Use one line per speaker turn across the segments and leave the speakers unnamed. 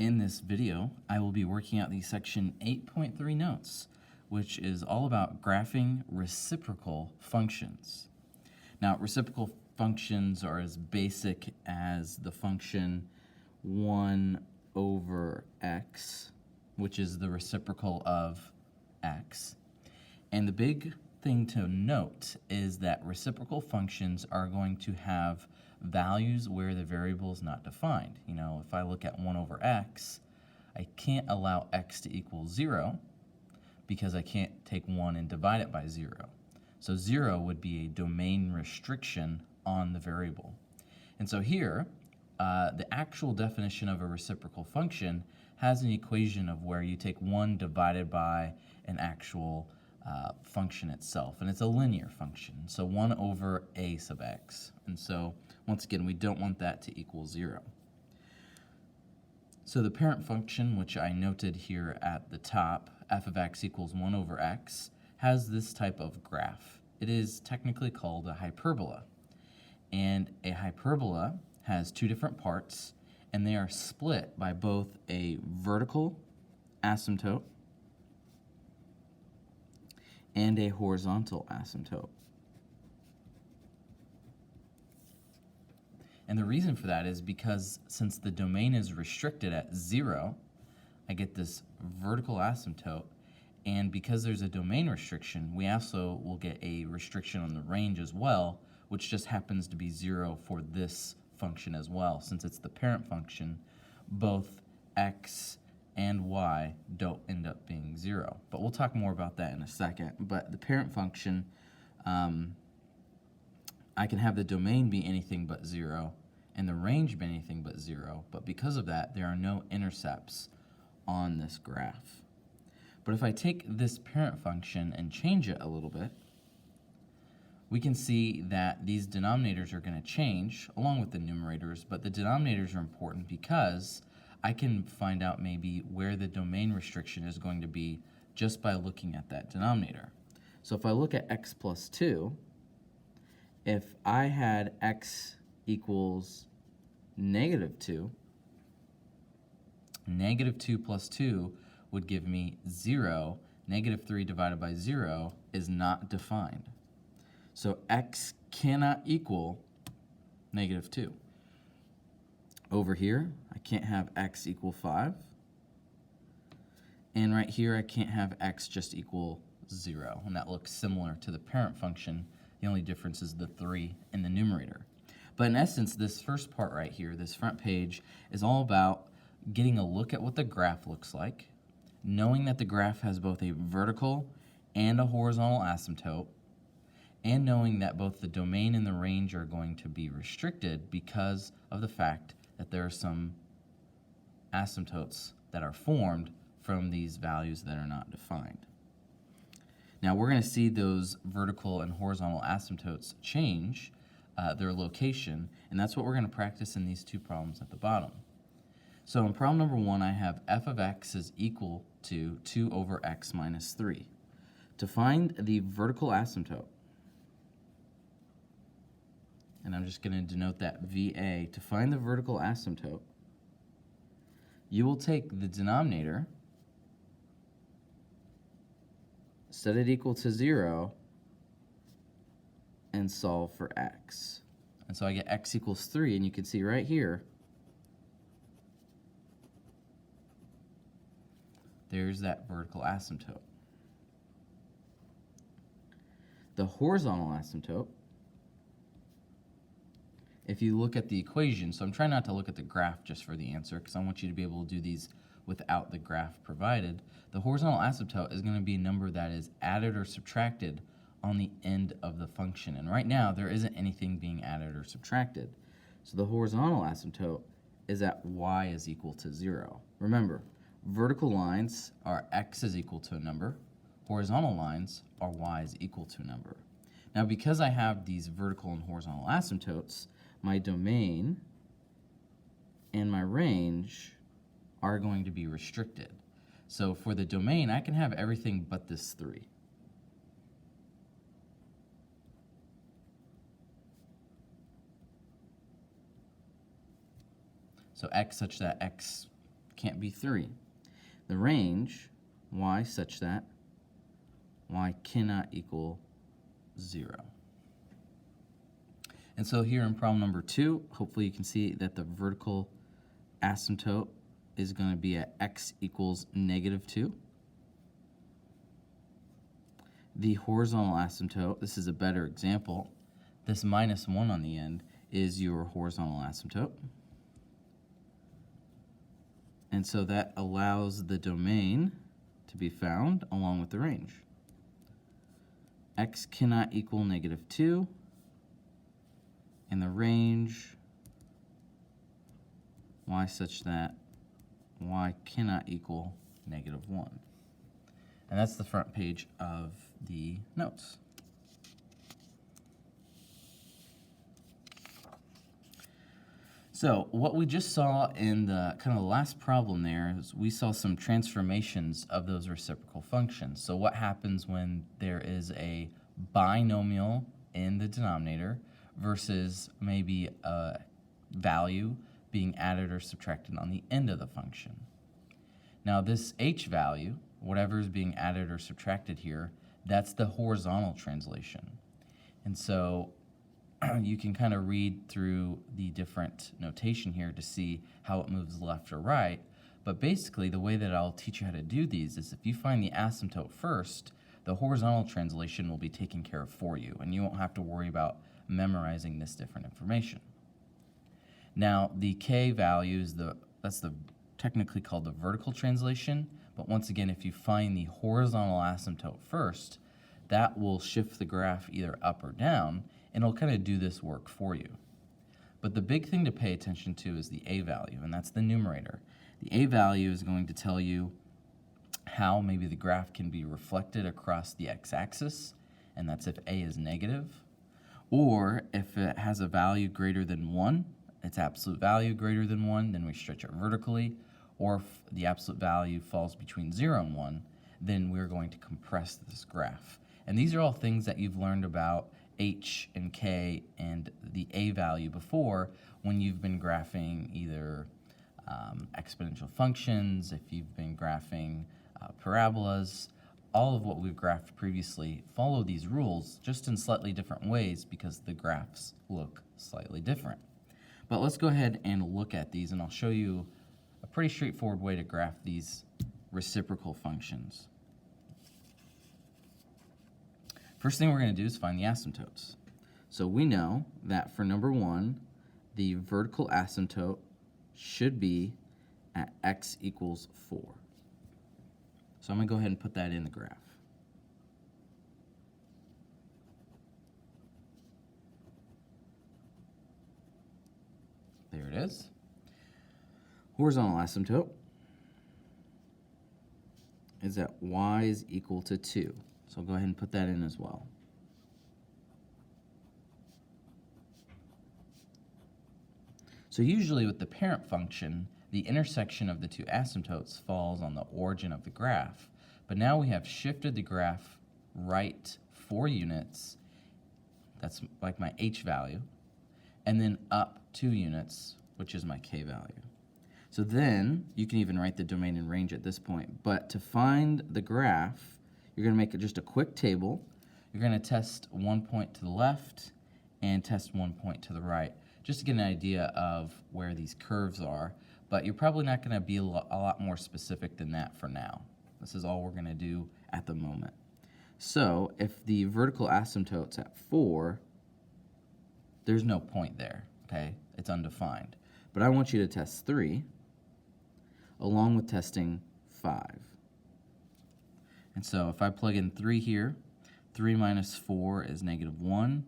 In this video, I will be working out the section 8.3 notes, which is all about graphing reciprocal functions. Now, reciprocal functions are as basic as the function 1 over x, which is the reciprocal of x. And the big thing to note is that reciprocal functions are going to have values where the variable is not defined. You know, if I look at 1 over x, I can't allow x to equal 0 because I can't take 1 and divide it by 0. So 0 would be a domain restriction on the variable. And so here, the actual definition of a reciprocal function has an equation of where you take 1 divided by an actual function itself, and it's a linear function, so 1 over a sub x. And so, once again, we don't want that to equal 0. So the parent function, which I noted here at the top, f of x equals 1 over x, has this type of graph. It is technically called a hyperbola. And a hyperbola has two different parts, and they are split by both a vertical asymptote and a horizontal asymptote. And the reason for that is because since the domain is restricted at 0, I get this vertical asymptote, and because there's a domain restriction, we also will get a restriction on the range as well, which just happens to be 0 for this function as well. Since it's the parent function, both x and y don't end up being 0. But we'll talk more about that in a second. But the parent function, I can have the domain be anything but 0 and the range be anything but 0. But because of that, there are no intercepts on this graph. But if I take this parent function and change it a little bit, we can see that these denominators are going to change along with the numerators, but the denominators are important because I can find out maybe where the domain restriction is going to be just by looking at that denominator. So if I look at x plus 2, if I had x equals negative 2, negative 2 plus 2 would give me 0. Negative 3 divided by 0 is not defined. So x cannot equal negative 2. Over here, I can't have x equal 5. And right here, I can't have x just equal 0. And that looks similar to the parent function. The only difference is the 3 in the numerator. But in essence, this first part right here, this front page, is all about getting a look at what the graph looks like, knowing that the graph has both a vertical and a horizontal asymptote, and knowing that both the domain and the range are going to be restricted because of the fact that there are some asymptotes that are formed from these values that are not defined. Now we're going to see those vertical and horizontal asymptotes change their location, and that's what we're going to practice in these two problems at the bottom. So in problem number 1, I have f of x is equal to 2 over x minus 3. To find the vertical asymptote, and I'm just going to denote that VA, to find the vertical asymptote, you will take the denominator, set it equal to 0, and solve for x. And so I get x equals 3, and you can see right here, there's that vertical asymptote. The horizontal asymptote, if you look at the equation, so I'm trying not to look at the graph just for the answer because I want you to be able to do these without the graph provided. The horizontal asymptote is going to be a number that is added or subtracted on the end of the function. And right now, there isn't anything being added or subtracted. So the horizontal asymptote is at y is equal to 0. Remember, vertical lines are x is equal to a number. Horizontal lines are y is equal to a number. Now, because I have these vertical and horizontal asymptotes, my domain and my range are going to be restricted. So for the domain, I can have everything but this 3. So x such that x can't be 3. The range, y such that y cannot equal 0. And so here in problem number 2, hopefully you can see that the vertical asymptote is going to be at x equals -2. The horizontal asymptote, this is a better example. This -1 on the end is your horizontal asymptote. And so that allows the domain to be found along with the range. X cannot equal -2, and the range y such that y cannot equal -1. And that's the front page of the notes. So what we just saw in the kind of the last problem there is we saw some transformations of those reciprocal functions. So what happens when there is a binomial in the denominator versus maybe a value being added or subtracted on the end of the function. Now this h value, whatever is being added or subtracted here, that's the horizontal translation. And so you can kind of read through the different notation here to see how it moves left or right. But basically, the way that I'll teach you how to do these is if you find the asymptote first, the horizontal translation will be taken care of for you, and you won't have to worry about memorizing this different information. Now, the k value is that's technically called the vertical translation, but once again, if you find the horizontal asymptote first, that will shift the graph either up or down, and it'll kind of do this work for you. But the big thing to pay attention to is the a value, and that's the numerator. The a value is going to tell you how maybe the graph can be reflected across the x-axis, and that's if a is negative, or if it has a value greater than 1, its absolute value greater than 1, then we stretch it vertically, or if the absolute value falls between 0 and 1, then we're going to compress this graph. And these are all things that you've learned about h and k and the a value before when you've been graphing either exponential functions, if you've been graphing parabolas. All of what we've graphed previously follow these rules just in slightly different ways because the graphs look slightly different. But let's go ahead and look at these, and I'll show you a pretty straightforward way to graph these reciprocal functions. First thing we're going to do is find the asymptotes. So we know that for number 1, the vertical asymptote should be at x equals 4. So I'm going to go ahead and put that in the graph. There it is. Horizontal asymptote is at y is equal to 2. So I'll go ahead and put that in as well. So usually with the parent function, the intersection of the two asymptotes falls on the origin of the graph. But now we have shifted the graph right 4 units, that's like my h value, and then up 2 units, which is my k value. So then you can even write the domain and range at this point. But to find the graph, you're going to make it just a quick table. You're going to test 1 point to the left and test 1 point to the right, just to get an idea of where these curves are. But you're probably not going to be a lot more specific than that for now. This is all we're going to do at the moment. So if the vertical asymptote's at 4, there's no point there, okay? It's undefined. But I want you to test 3 along with testing 5. And so if I plug in 3 here, 3 minus 4 is -1.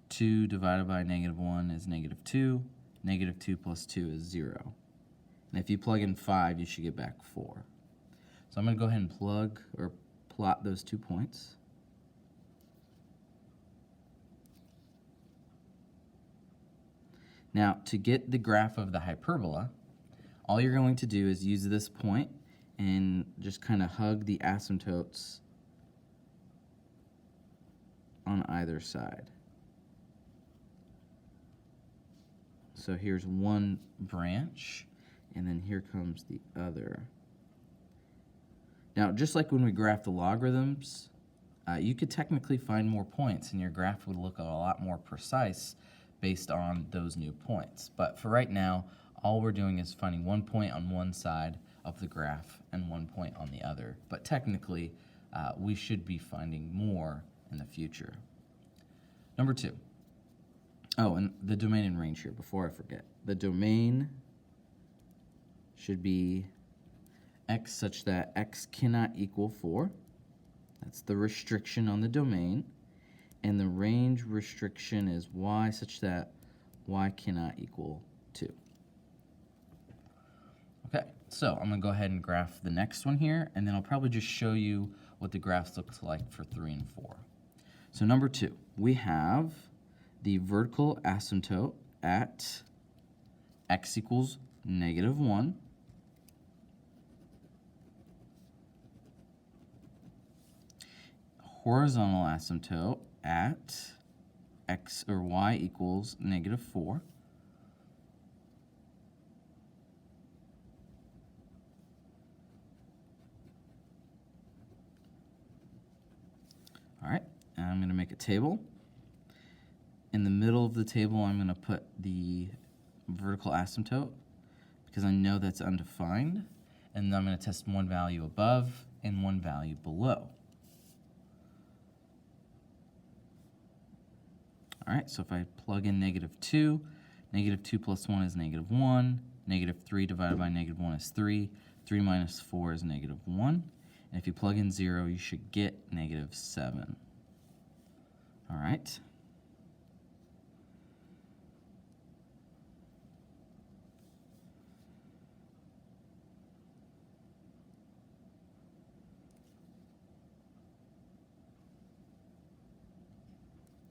2 divided by -1 is -2. -2 plus 2 is 0. And if you plug in 5, you should get back 4. So I'm going to go ahead and plot those 2 points. Now, to get the graph of the hyperbola, all you're going to do is use this point and just kind of hug the asymptotes on either side. So here's one branch, and then here comes the other. Now, just like when we graph the logarithms, you could technically find more points, and your graph would look a lot more precise based on those new points. But for right now, all we're doing is finding 1 point on one side of the graph and 1 point on the other. But technically, we should be finding more in the future. Number 2. Oh, and the domain and range here, before I forget. The domain should be x such that x cannot equal 4. That's the restriction on the domain. And the range restriction is y such that y cannot equal 2. Okay, so I'm going to go ahead and graph the next one here, and then I'll probably just show you what the graphs looks like for 3 and 4. So number 2, we have the vertical asymptote at x equals -1. Horizontal asymptote at x or y equals -4. All right, and I'm going to make a table. In the middle of the table, I'm going to put the vertical asymptote because I know that's undefined, and I'm going to test one value above and one value below. All right, so if I plug in -2, -2 plus 1 is -1, -3 divided by -1 is 3, 3 minus 4 is -1, and if you plug in 0, you should get -7. All right.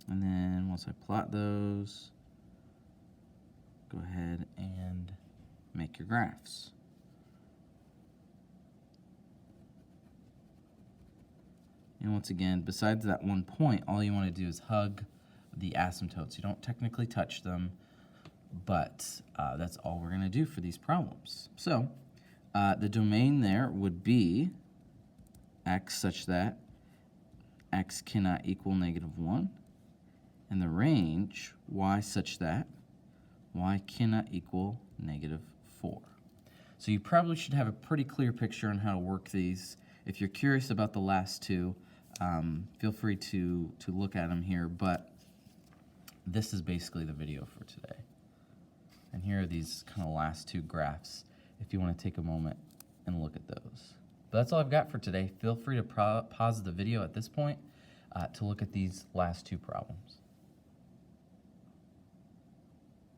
And then once I plot those, go ahead and make your graphs. And once again, besides that 1 point, all you want to do is hug the asymptotes. You don't technically touch them, but that's all we're going to do for these problems. So the domain there would be x such that x cannot equal -1. And the range, y such that y cannot equal -4. So you probably should have a pretty clear picture on how to work these. If you're curious about the last two, feel free to look at them here, but this is basically the video for today. And here are these kind of last two graphs if you want to take a moment and look at those. But that's all I've got for today. Feel free to pause the video at this point to look at these last two problems.